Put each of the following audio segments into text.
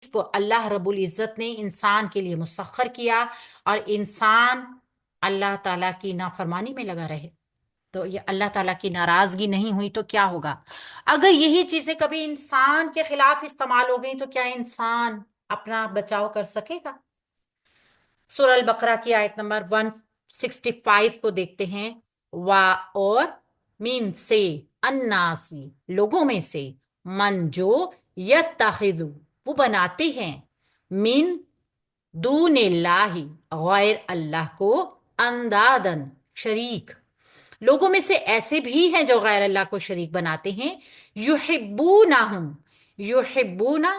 को अल्लाह रब्बुल इज़्ज़त ने इंसान के लिए मुसख्खर किया और इंसान अल्लाह ताला की नाफरमानी में लगा रहे, तो ये अल्लाह ताला की नाराजगी नहीं हुई तो क्या होगा? अगर यही चीजें कभी इंसान के खिलाफ इस्तेमाल हो गई तो क्या इंसान अपना बचाव कर सकेगा? सूरह अल बकरा की आयत नंबर 165 को देखते हैं। वा और मीन से, अन्नासी लोगों में से, मन जो यत्तखिदु वो बनाते हैं, मिन दूनिल्लाहि गैर अल्लाह को, अंदादन शरीक। लोगों में से ऐसे भी हैं जो गैर अल्लाह को शरीक बनाते हैं। युहिब्बूनहुम, युहिब्बूना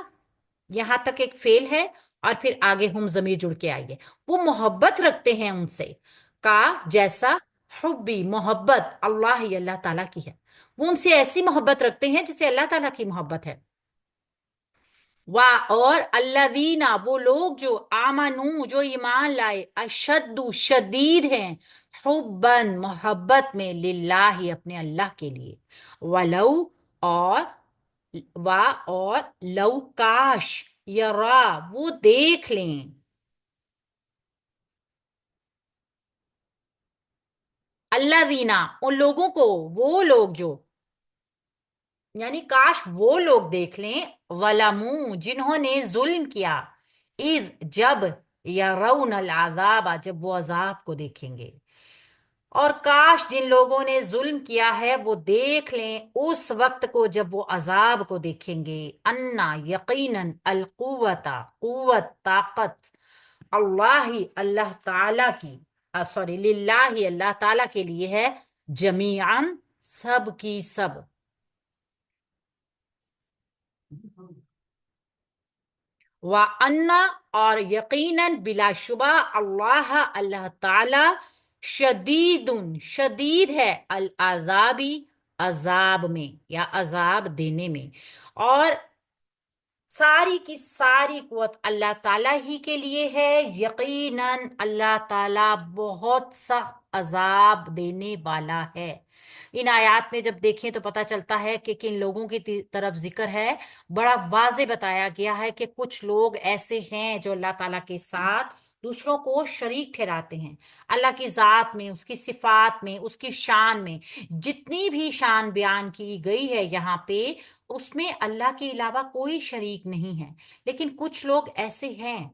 यहां तक एक फेल है और फिर आगे हम जमीर जुड़ के आएंगे। वो मोहब्बत रखते हैं उनसे, का जैसा हुब्बी मोहब्बत अल्लाह ही अल्लाह ताला की है। वो उनसे ऐसी मोहब्बत रखते हैं जैसे अल्लाह ताला की मोहब्बत है। वाह और अल्लदीना वो लोग जो आमनू जो ईमान लाए, अशद्दु शदीद हैं, हुब्बन मोहब्बत में, लिल्लाही अपने अल्लाह के लिए, वलौ और वाह और लव काश, यरा वो देख लें, अल्लादीना उन लोगों को, वो लोग जो, यानी काश वो लोग देख लें, वलमू जिन्होंने जुल्म किया, इज जब, यरौन अल अज़ाब जब वो अजाब को देखेंगे। और काश जिन लोगों ने जुल्म किया है वो देख लें उस वक्त को जब वो अजाब को देखेंगे। अन्ना यकीनन अल कुव्वता कुव्वत ताकत, अल्लाह ही अल्लाह ताला की, सॉरी लिल्लाही अल्लाह ताला के लिए है, जमीअन सब की सब। व अन्ना और यकीनन बिलाशुबा अल्लाह अल्लाह ताला शदीदुन शदीद है, अल अजाबी अजाब में या अजाब देने में। और सारी की सारी कुव्वत अल्लाह ताला ही के लिए है। यकीनन अल्लाह ताला बहुत सख्त अजाब देने वाला है। इन आयात में जब देखें तो पता चलता है कि किन लोगों की तरफ जिक्र है। बड़ा वाज़े बताया गया है कि कुछ लोग ऐसे हैं जो अल्लाह ताला के साथ दूसरों को शरीक ठहराते हैं। अल्लाह की ज़ात में, उसकी सिफात में, उसकी शान में, जितनी भी शान बयान की गई है यहाँ पे, उसमें अल्लाह के अलावा कोई शरीक नहीं है। लेकिन कुछ लोग ऐसे हैं।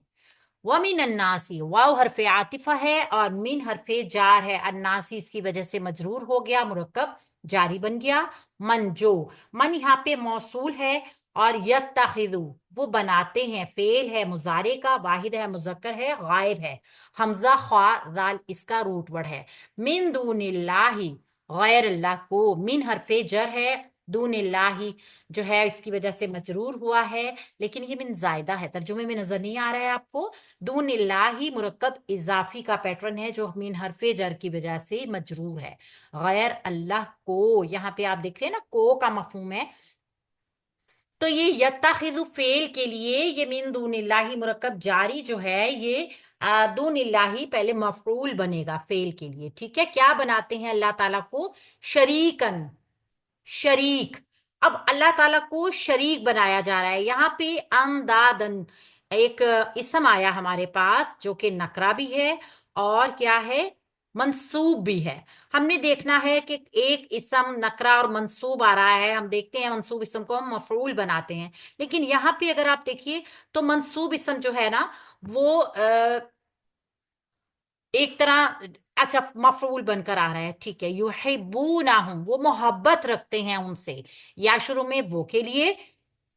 वमिन अन्नासी, वाव हरफे आतिफा है और मिन हरफे जार है। अन्नासी इसकी वजह से मजरूर हो गया, मुरक्कब जारी बन गया। मन जो, मन यहाँ पे मौसूल है और यत्तखिज़ु वो बनाते हैं, फेल है मुजारे का, वाहिद है मुजक्कर है, गायब है, हमजा ख्वा जाल इसका रूट वर्ड है। मिन दूनिल्लाही गैर अल्लाह को, मिन हरफे जर है, दूनिल्लाही जो है इसकी वजह से मजरूर हुआ है, लेकिन ये मिन जायदा है, तर्जुमे में नजर नहीं आ रहा है आपको। दून इल्लाही मुरक्कब इजाफी का पैटर्न है जो मिन हरफे जर की वजह से मजरूर है। गैर अल्लाह को, यहाँ पे आप देख रहे हैं ना, को का मफहूम है। तो ये यत्ताखिजु फेल के लिए ये मिन दूनिल्लाही मुरक्कब जारी जो है ये दूनिल्लाही पहले मफरूल बनेगा फेल के लिए। ठीक है, क्या बनाते हैं अल्लाह ताला को? शरीकन, शरीक। अब अल्लाह ताला को शरीक बनाया जा रहा है यहाँ पे। अंदादन एक इसम आया हमारे पास जो कि नकरा भी है और क्या है, मंसूब भी है। हमने देखना है कि एक इसम नकरा और मंसूब आ रहा है, हम देखते हैं मंसूब इसम को हम मफरूल बनाते हैं। लेकिन यहाँ पे अगर आप देखिए तो मंसूब इसम जो है ना वो एक तरह, अच्छा मफरूल बनकर आ रहा है। ठीक है, युहिब्बूनहुम वो मोहब्बत रखते हैं उनसे, या शुरू में वो के लिए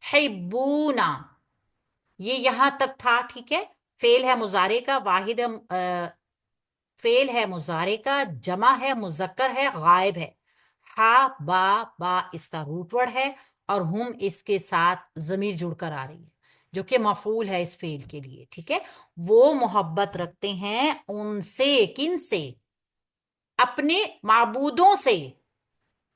हिब्बूना, ये यहां तक था। ठीक है, फेल है मुजारे का, वाहिद फेल है मुजारे का, जमा है मुजक्कर है, गायब है। हा बा, बा इसका रूट वर्ड है और हम इसके साथ जमीर जुड़कर आ रही है जो कि मफूल है इस फेल के लिए। ठीक है, वो मोहब्बत रखते हैं उनसे, किन से? अपने माबूदों से,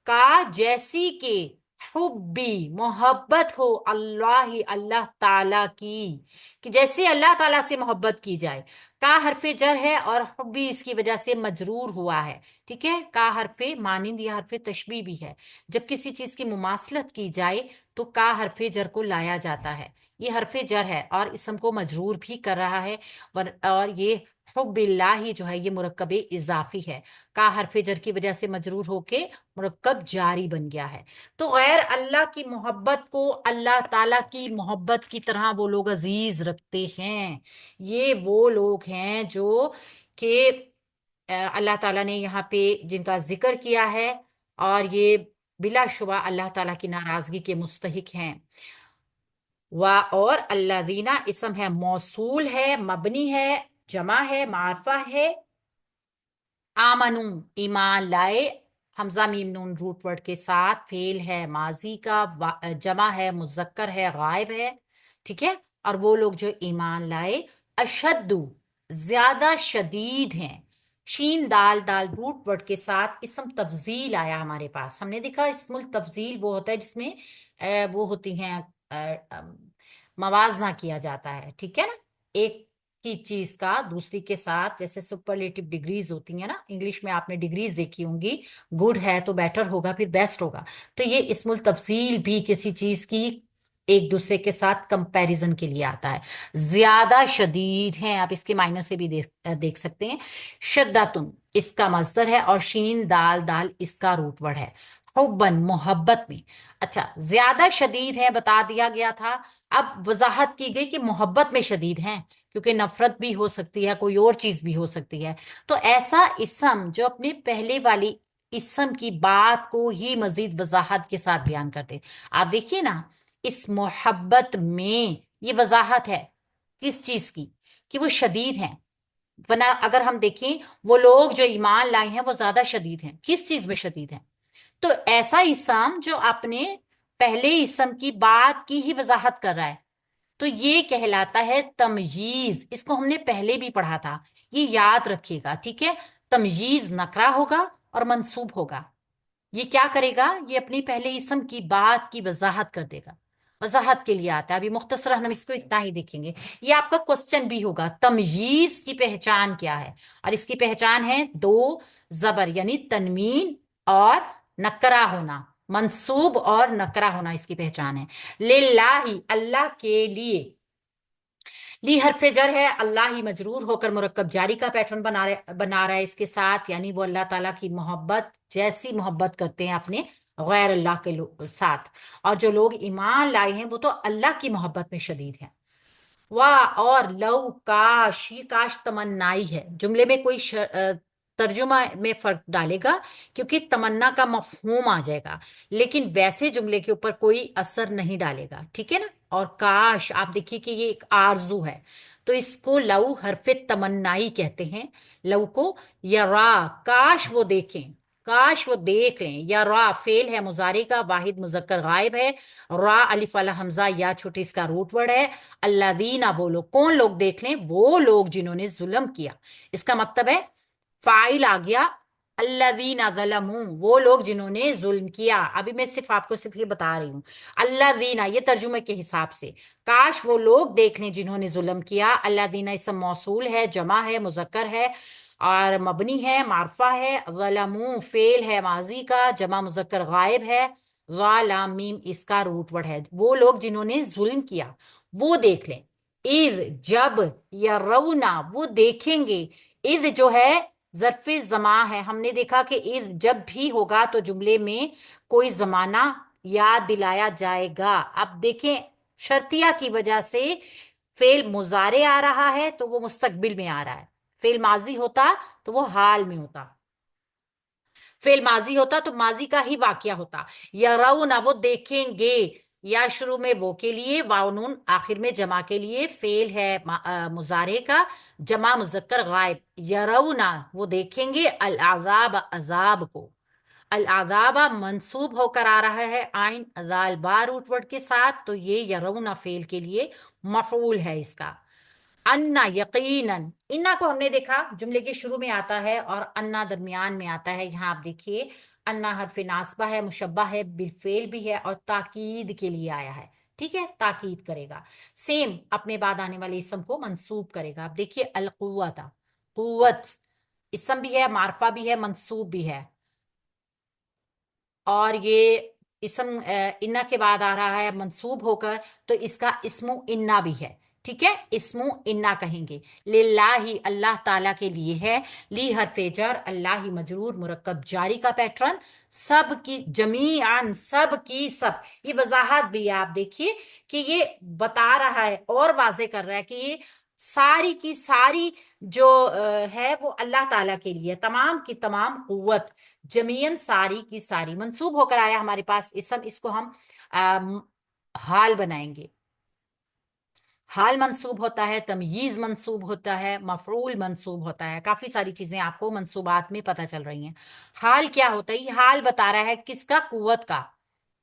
का जैसी के, हुब्बी मोहब्बत हो, अल्लाह अल्लाह ताला की, कि जैसे अल्लाह ताला से मोहब्बत की जाए। का हरफे जर है और हुब्बी इसकी वजह से मजरूर हुआ है। ठीक है, का हरफे मानिंद या हरफे तशबीह भी है। जब किसी चीज की मुमासलत की जाए तो का हरफे जर को लाया जाता है। ये हरफे जर है और इसम को मजरूर भी कर रहा है। और ये हुब्बिल्लाही जो है ये मुरक्कब इजाफी है। का हरफे जर की वजह से मजरूर होके मुरक्कब जारी बन गया है। तो गैर अल्लाह की मोहब्बत को अल्लाह ताला की मोहब्बत की तरह वो लोग अजीज रखते हैं। ये वो लोग हैं जो कि अल्लाह ताला ने यहाँ पे जिनका जिक्र किया है, और ये बिलाशुबा अल्लाह ताला की नाराजगी के मुस्तहिक हैं। वा और अल्लादीना इसम है, मौसूल है, मबनी है, जमा है, मारफा है। आमनू ईमान लाए, हमजा मीम नून रूट वर्ड के साथ, फेल है माजी का, जमा है, मुजक्कर है, गायब है। ठीक है, और वो लोग जो ईमान लाए, अशद्दु ज्यादा शदीद हैं। शीन दाल दाल रूट वर्ड के साथ इसम तफजील आया हमारे पास। हमने देखा इसमुल तफजील वो होता है जिसमें वो होती हैं, मवाजना किया जाता है। ठीक है ना, एक की चीज का दूसरी के साथ, जैसे सुपरलेटिव डिग्रीज होती है ना, इंग्लिश में आपने डिग्रीज देखी होंगी। गुड है तो बेटर होगा, फिर बेस्ट होगा। तो ये इसमुल तफसील भी किसी चीज की एक दूसरे के साथ कंपैरिजन के लिए आता है। ज्यादा शदीद हैं, आप इसके मायनों से भी देख सकते हैं। शद्दातुन इसका मस्दर है, और शीन दाल दाल इसका रूट वर्ड है। हुब्बन मोहब्बत में। अच्छा, ज्यादा शदीद है बता दिया गया था। अब वजाहत की गई कि मोहब्बत में शदीद हैं, क्योंकि नफरत भी हो सकती है, कोई और चीज भी हो सकती है। तो ऐसा इसम जो अपने पहले वाली इसम की बात को ही मजीद वजाहत के साथ बयान करते। आप देखिए ना, इस मोहब्बत में ये वजाहत है किस चीज की, कि वो शदीद हैं। वरना अगर हम देखें, वो लोग जो ईमान लाए हैं वो ज्यादा शदीद हैं, किस चीज में शदीद हैं? तो ऐसा इसम जो अपने पहले इसम की बात की ही वजाहत कर रहा है, तो ये कहलाता है तमयीज। इसको हमने पहले भी पढ़ा था, ये याद रखिएगा। ठीक है, तमयीज नकरा होगा और मंसूब होगा। ये क्या करेगा, ये अपनी पहले इसम की बात की वजाहत कर देगा। वजाहत के लिए आता है। अभी मुख्तसर हम इसको इतना ही देखेंगे। ये आपका क्वेश्चन भी होगा, तमयीज की पहचान क्या है? और इसकी पहचान है दो जबर, यानी तनवीन और नकरा होना। मंसूब और नकरा होना इसकी पहचान है। लिल्लाही अल्लाह के लिए। ली हरफ जर है, अल्लाह ही मजरूर होकर मुरक्कब जारी का पैटर्न बना रहा है इसके साथ, यानी वो अल्लाह ताला की मोहब्बत जैसी मोहब्बत करते हैं अपने गैर अल्लाह के साथ। और जो लोग ईमान लाए हैं वो तो अल्लाह की मोहब्बत में शदीद हैं। वाह और लव काश, ये काश तमन्नाई है। जुमले में कोई तर्जुमा में फर्क डालेगा, क्योंकि तमन्ना का मफहूम आ जाएगा, लेकिन वैसे जुमले के ऊपर कोई असर नहीं डालेगा। ठीक है ना। और काश आप देखिए कि ये एक आरजू है, तो इसको लव हरफे तमन्नाई कहते हैं। लव को यरा, काश वो देखें, काश वो देख लें। या रा फेल है मुजारे का, वाहिद मुजक्कर गायब है। रा अलिफ वाला हमजा या छोटी इसका रूट वर्ड है। अल्लादीना वो लोग, कौन लोग देख लें? वो लोग जिन्होंने जुल्म किया। इसका मतलब है फाइल आ गया, अल्लादीना ज़लमू, वो लोग जिन्होंने जुल्म किया। अभी मैं सिर्फ आपको सिर्फ ये बता रही हूँ। अल्लादीना ये तर्जुमे के हिसाब से, काश वो लोग देख लें जिन्होंने जुल्म किया। अल्लादीना इसम मौसूल है, जमा है, मुजक्कर है, और मबनी है, मारफा है। ज़लमू फेल है माजी का, जमा मुजक्कर गायब है। ज़ालाम मीम इसका रूट वर्ड है। वो लोग जिन्होंने जुल्म किया वो देख लें। इज जब, या रऊना वो देखेंगे। इज जो है ज़र्फ़े ज़मा है। हमने देखा कि इज जब भी होगा तो जुमले में कोई जमाना याद दिलाया जाएगा। अब देखें, शर्तिया की वजह से फेल मुजारे आ रहा है तो वो मुस्तकबिल में आ रहा है। फेल माजी होता तो वो हाल में होता। फेल माजी होता तो माजी का ही वाकया होता। यराउना वो देखेंगे, या शुरू में वो के लिए, वाउनून आखिर में जमा के लिए। फेल है मुजारे का, जमा मुजक्कर गायब। यराउना वो देखेंगे, अल अजाब अजाब को। अल अजाबा मंसूब होकर आ रहा है आइन अजाल बार रूट वर्ड के साथ, तो ये यराउना फेल के लिए मफूल है इसका। अन्ना यकीनन, इन्ना को हमने देखा जुमले के शुरू में आता है और अन्ना दरमियान में आता है। यहाँ आप देखिए, अन्ना हर्फ नास्बा है, मुशब्बा है, बिलफेल भी है और ताकीद के लिए आया है। ठीक है, ताकीद करेगा। सेम अपने बाद आने वाले इसम को मंसूब करेगा। आप देखिए अल कुव्वता, कुव्वत इसम भी है, मारफा भी है, मंसूब भी है। और ये इसम इन्ना के बाद आ रहा है मंसूब होकर, तो इसका इस्मु इन्ना भी है। ठीक है, इस्मु इन्ना कहेंगे। लिल्लाही, अल्लाह ताला के लिए है। ली हरफे जर, अल्लाह ही मजरूर मुरक्कब जारी का पैटर्न। सब की, जमीअन सब की सब, ये वजाहत भी है। आप देखिए कि ये बता रहा है और वाजे कर रहा है कि ये सारी की सारी जो है वो अल्लाह ताला के लिए, तमाम की तमाम कुव्वत, जमीयन सारी की सारी। मंसूब होकर आया हमारे पास इसम, इसको हम अम, हाल बनाएंगे। हाल मंसूब होता है, तमयीज मंसूब होता है, मफरूल मंसूब होता है। काफी सारी चीजें आपको मंसूबात में पता चल रही हैं। हाल क्या होता है? ये हाल बता रहा है किसका? कुव्वत का।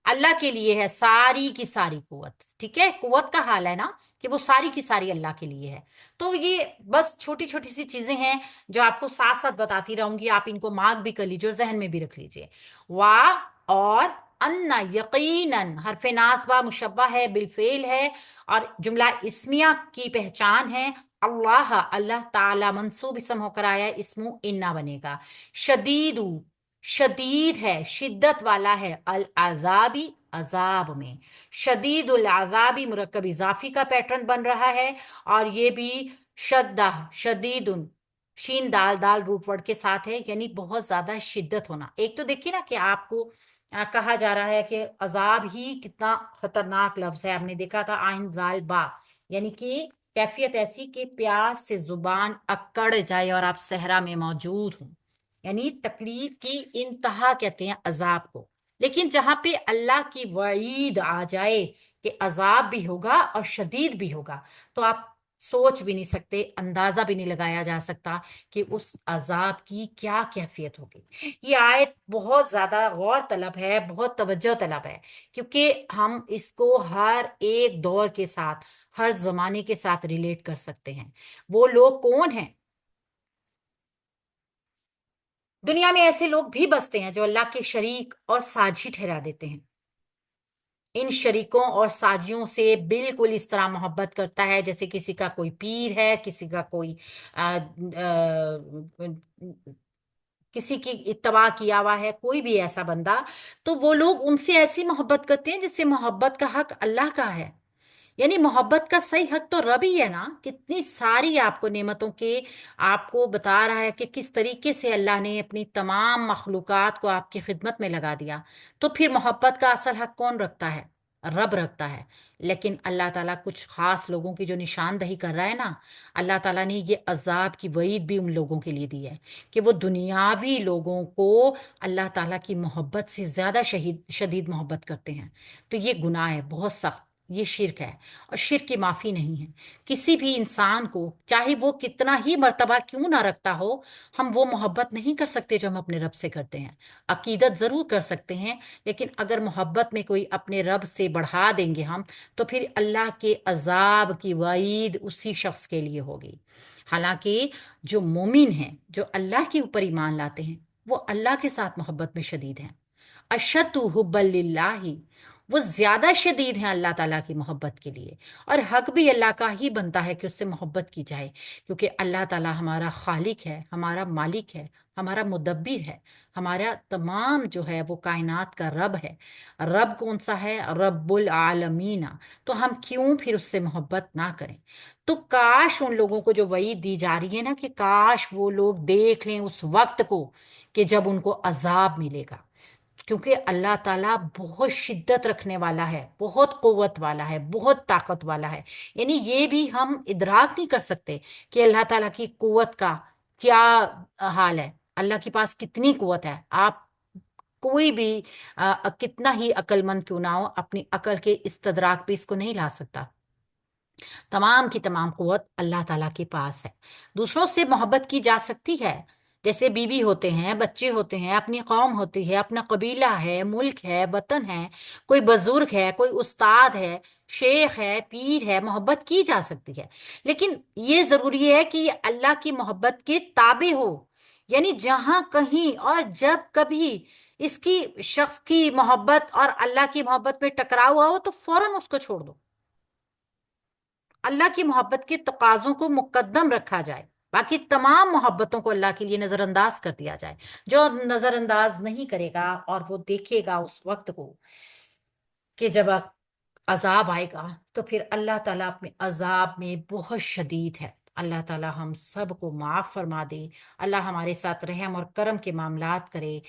अल्लाह के लिए है सारी की सारी कुव्वत। ठीक है, कुव्वत का हाल है ना, कि वो सारी की सारी अल्लाह के लिए है। तो ये बस छोटी छोटी सी चीजें हैं जो आपको साथ साथ बताती रहूंगी, आप इनको मार्क भी कर लीजिए और जहन में भी रख लीजिए। वाह और अन्ना यकीनन हरफे नासबा मुशब्बा है, बिलफेल है और जुमला इस्मिया की पहचान है। अल्लाह, अल्लाह ताला मंसूब इसम होकर आया, इसमु इन्ना बनेगा। शदीदू, शदीद है, शिद्दत वाला है। अल अजाबी, अजाब में। शदीदुल अजाबी मुरक्कब इजाफी का पैटर्न बन रहा है। और ये भी शद्दा, शदीदुन, शीन दाल दाल रूट वर्ड के साथ है, यानी बहुत ज्यादा शिद्दत होना। एक तो देखिए ना कि आपको कहा जा रहा है कि अजाब ही कितना खतरनाक लफ्ज है। आपने देखा था आइन जाल बा, यानी कि कैफियत ऐसी कि प्यास से जुबान अकड़ जाए और आप सहरा में मौजूद हो, यानी तकलीफ की इंतहा कहते हैं अजाब को। लेकिन जहां पे अल्लाह की वईद आ जाए कि अजाब भी होगा और शदीद भी होगा, तो आप सोच भी नहीं सकते, अंदाजा भी नहीं लगाया जा सकता कि उस अजाब की क्या कैफियत होगी। ये आयत बहुत ज्यादा गौर तलब है, बहुत तवज्जो तलब है, क्योंकि हम इसको हर एक दौर के साथ, हर जमाने के साथ रिलेट कर सकते हैं। वो लोग कौन हैं? दुनिया में ऐसे लोग भी बसते हैं जो अल्लाह के शरीक और साझी ठहरा देते हैं। इन शरीकों और साजियों से बिल्कुल इस तरह मोहब्बत करता है जैसे किसी का कोई पीर है, किसी का कोई किसी की इत्तबा किया हुआ है, कोई भी ऐसा बंदा। तो वो लोग उनसे ऐसी मोहब्बत करते हैं जैसे मोहब्बत का हक अल्लाह का है। यानी मोहब्बत का सही हक तो रब ही है ना। कितनी सारी आपको नेमतों के, आपको बता रहा है कि किस तरीके से अल्लाह ने अपनी तमाम मखलूकात को आपकी खिदमत में लगा दिया। तो फिर मोहब्बत का असल हक कौन रखता है? रब रखता है। लेकिन अल्लाह ताला कुछ खास लोगों की जो निशानदही कर रहा है ना, अल्लाह ताला ने ये अजाब की वईद भी उन लोगों के लिए दी है कि वो दुनियावी लोगों को अल्लाह ताला की मोहब्बत से ज्यादा शहीद शदीद मोहब्बत करते हैं। तो ये गुनाह है बहुत सख्त, ये शिर्क है। और शिर्क की माफी नहीं है। किसी भी इंसान को, चाहे वो कितना ही मर्तबा क्यों ना रखता हो, हम वो मोहब्बत नहीं कर सकते जो हम अपने रब से करते हैं। अकीदत जरूर कर सकते हैं, लेकिन अगर मोहब्बत में कोई अपने रब से बढ़ा देंगे हम, तो फिर अल्लाह के अजाब की वईद उसी शख्स के लिए होगी। हालांकि जो मोमिन हैं, जो अल्लाह के ऊपर ईमान लाते हैं, वो अल्लाह के साथ मोहब्बत में शदीद हैं। अशद्दु हुब्बन लिल्लाहि, वो ज्यादा शदीद हैं अल्लाह ताला की मोहब्बत के लिए। और हक भी अल्लाह का ही बनता है कि उससे मोहब्बत की जाए, क्योंकि अल्लाह ताला हमारा खालिक है, हमारा मालिक है, हमारा मुदब्बिर है, हमारा तमाम जो है वो कायनात का रब है। रब कौन सा है? रब्बुल आलमीना। तो हम क्यों फिर उससे मोहब्बत ना करें? तो काश उन लोगों को जो वईद दी जा रही है ना, कि काश वो लोग देख लें उस वक्त को कि जब उनको अजाब मिलेगा। क्योंकि अल्लाह ताला बहुत शिद्दत रखने वाला है, बहुत कुव्वत वाला है, बहुत ताकत वाला है। यानी ये भी हम इदराक नहीं कर सकते कि अल्लाह ताला की कुव्वत का क्या हाल है। अल्लाह के पास कितनी कुव्वत है। आप कोई भी कितना ही अक्लमंद क्यों ना हो, अपनी अकल के इस्तदराक पे इसको नहीं ला सकता। तमाम की तमाम कुव्वत अल्लाह ताला के पास है। दूसरों से मोहब्बत की जा सकती है, जैसे बीवी होते हैं, बच्चे होते हैं, अपनी कौम होती है, अपना कबीला है, मुल्क है, वतन है, कोई बुजुर्ग है, कोई उस्ताद है, شیخ ہے، پیر ہے، محبت کی جا سکتی ہے، لیکن یہ ضروری ہے کہ یہ اللہ کی محبت کے تابع ہو، یعنی جہاں کہیں اور جب کبھی اس کی شخص کی محبت اور اللہ کی محبت میں ٹکراؤ ہوا ہو تو فوراً اس کو چھوڑ دو، اللہ کی محبت کے تقاضوں کو مقدم رکھا جائے، باقی تمام محبتوں کو اللہ کے لیے نظر انداز کر دیا جائے۔ جو نظر انداز نہیں کرے گا اور وہ دیکھے گا اس وقت کو کہ جب عذاب آئے گا، تو پھر اللہ تعالیٰ اپنے عذاب میں بہت شدید ہے۔ اللہ تعالیٰ ہم سب کو معاف فرما دے، اللہ ہمارے ساتھ رحم اور کرم کے معاملات کرے۔